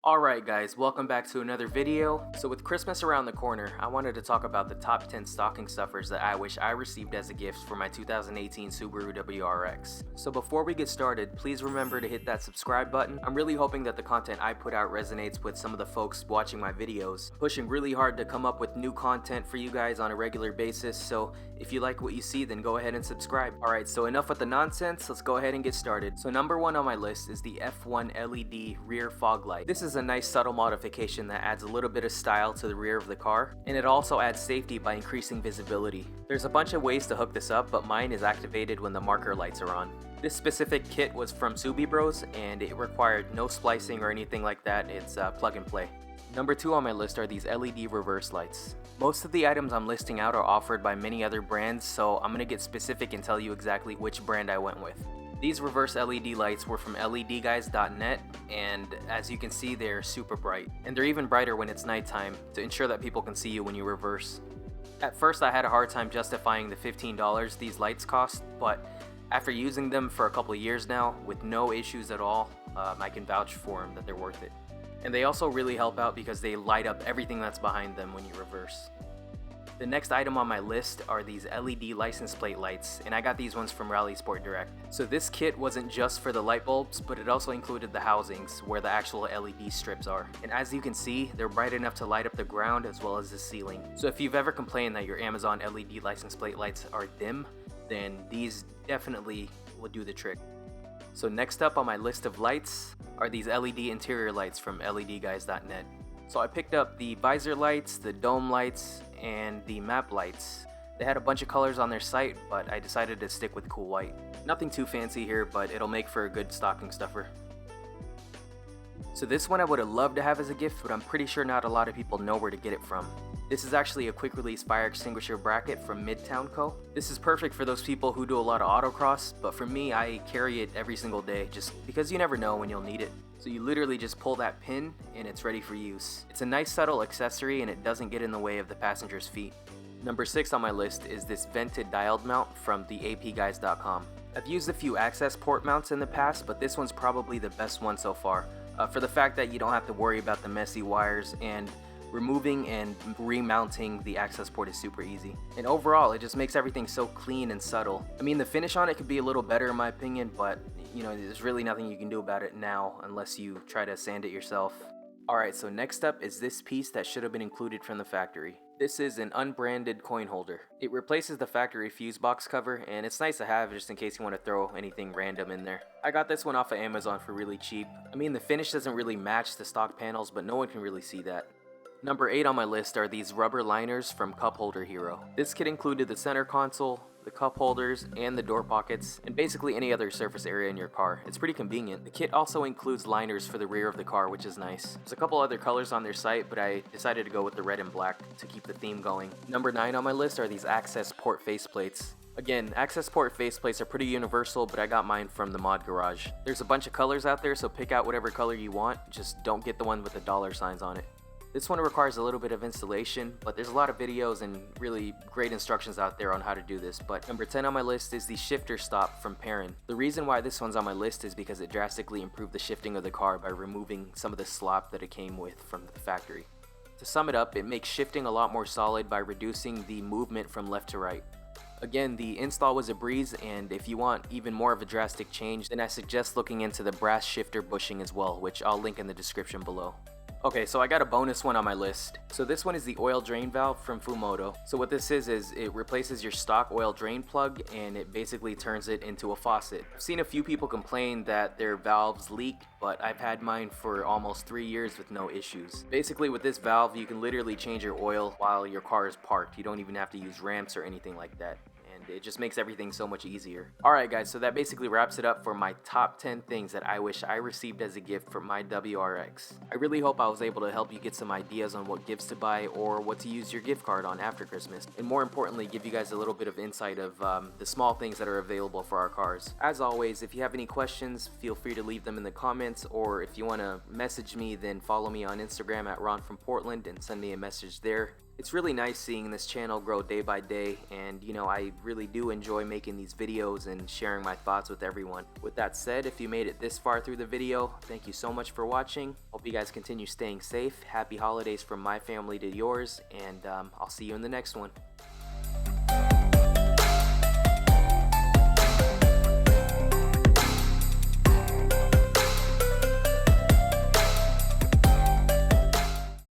Alright guys, welcome back to another video. So with Christmas around the corner, I wanted to talk about the top 10 stocking stuffers that I wish I received as a gift for my 2018 Subaru WRX. So before we get started, please remember to hit that subscribe button. I'm really hoping that the content I put out resonates with some of the folks watching my videos. Pushing really hard to come up with new content for you guys on a regular basis, so if you like what you see, then go ahead and subscribe. Alright, so enough with the nonsense, let's go ahead and get started. So number one on my list is the F1 LED rear fog light. This is a nice subtle modification that adds a little bit of style to the rear of the car, and it also adds safety by increasing visibility. There's a bunch of ways to hook this up, but mine is activated when the marker lights are on. This specific kit was from Subi Bros, and it required no splicing or anything like that. It's plug and play. Number two on my list are these LED reverse lights. Most of the items I'm listing out are offered by many other brands, so I'm gonna get specific and tell you exactly which brand I went with. These reverse LED lights were from ledguys.net, and as you can see, they're super bright. And they're even brighter when it's nighttime to ensure that people can see you when you reverse. At first I had a hard time justifying the $15 these lights cost, but after using them for a couple of years now with no issues at all, I can vouch for them that they're worth it. And they also really help out because they light up everything that's behind them when you reverse. The next item on my list are these LED license plate lights, and I got these ones from Rally Sport Direct. So this kit wasn't just for the light bulbs, but it also included the housings where the actual LED strips are. And as you can see, they're bright enough to light up the ground as well as the ceiling. So if you've ever complained that your Amazon LED license plate lights are dim, then these definitely will do the trick. So next up on my list of lights are these LED interior lights from ledguys.net. So I picked up the visor lights, the dome lights, and the map lights. They had a bunch of colors on their site, but I decided to stick with cool white. Nothing too fancy here, but it'll make for a good stocking stuffer. So this one I would have loved to have as a gift, but I'm pretty sure not a lot of people know where to get it from. This is actually a quick release fire extinguisher bracket from Midtown Co. This is perfect for those people who do a lot of autocross, but for me, I carry it every single day just because you never know when you'll need it. So you literally just pull that pin and it's ready for use. It's a nice subtle accessory and it doesn't get in the way of the passenger's feet. Number 6 on my list is this vented dialed mount from theapguys.com. I've used a few access port mounts in the past, but this one's probably the best one so far. For the fact that you don't have to worry about the messy wires, and removing and remounting the access port is super easy. And overall, it just makes everything so clean and subtle. I mean, the finish on it could be a little better in my opinion, but you know, there's really nothing you can do about it now unless you try to sand it yourself. Alright, so next up is this piece that should have been included from the factory. This is an unbranded coin holder. It replaces the factory fuse box cover, and it's nice to have just in case you want to throw anything random in there. I got this one off of Amazon for really cheap. I mean, the finish doesn't really match the stock panels, but no one can really see that. Number 8 on my list are these rubber liners from Cup Holder Hero. This kit included the center console, the cup holders, and the door pockets, and basically any other surface area in your car. It's pretty convenient. The kit also includes liners for the rear of the car, which is nice. There's a couple other colors on their site, but I decided to go with the red and black to keep the theme going. Number 9 on my list are these access port faceplates. Again, access port faceplates are pretty universal, but I got mine from the Mod Garage. There's a bunch of colors out there, so pick out whatever color you want, just don't get the one with the dollar signs on it. This one requires a little bit of installation, but there's a lot of videos and really great instructions out there on how to do this. But number 10 on my list is the shifter stop from Perrin. The reason why this one's on my list is because it drastically improved the shifting of the car by removing some of the slop that it came with from the factory. To sum it up, it makes shifting a lot more solid by reducing the movement from left to right. Again, the install was a breeze, and if you want even more of a drastic change, then I suggest looking into the brass shifter bushing as well, which I'll link in the description below. Okay, so I got a bonus one on my list. So this one is the oil drain valve from Fumoto. So what this is it replaces your stock oil drain plug, and it basically turns it into a faucet. I've seen a few people complain that their valves leak, but I've had mine for almost 3 years with no issues. Basically with this valve, you can literally change your oil while your car is parked. You don't even have to use ramps or anything like that. It just makes everything so much easier. Alright guys, so that basically wraps it up for my top 10 things that I wish I received as a gift for my WRX. I really hope I was able to help you get some ideas on what gifts to buy or what to use your gift card on after Christmas. And more importantly, give you guys a little bit of insight of the small things that are available for our cars. As always, if you have any questions, feel free to leave them in the comments, or if you want to message me, then follow me on Instagram at ronfromportland and send me a message there. It's really nice seeing this channel grow day by day, and you know, I really do enjoy making these videos and sharing my thoughts with everyone. With that said, if you made it this far through the video, thank you so much for watching. Hope you guys continue staying safe. Happy holidays from my family to yours, and I'll see you in the next one.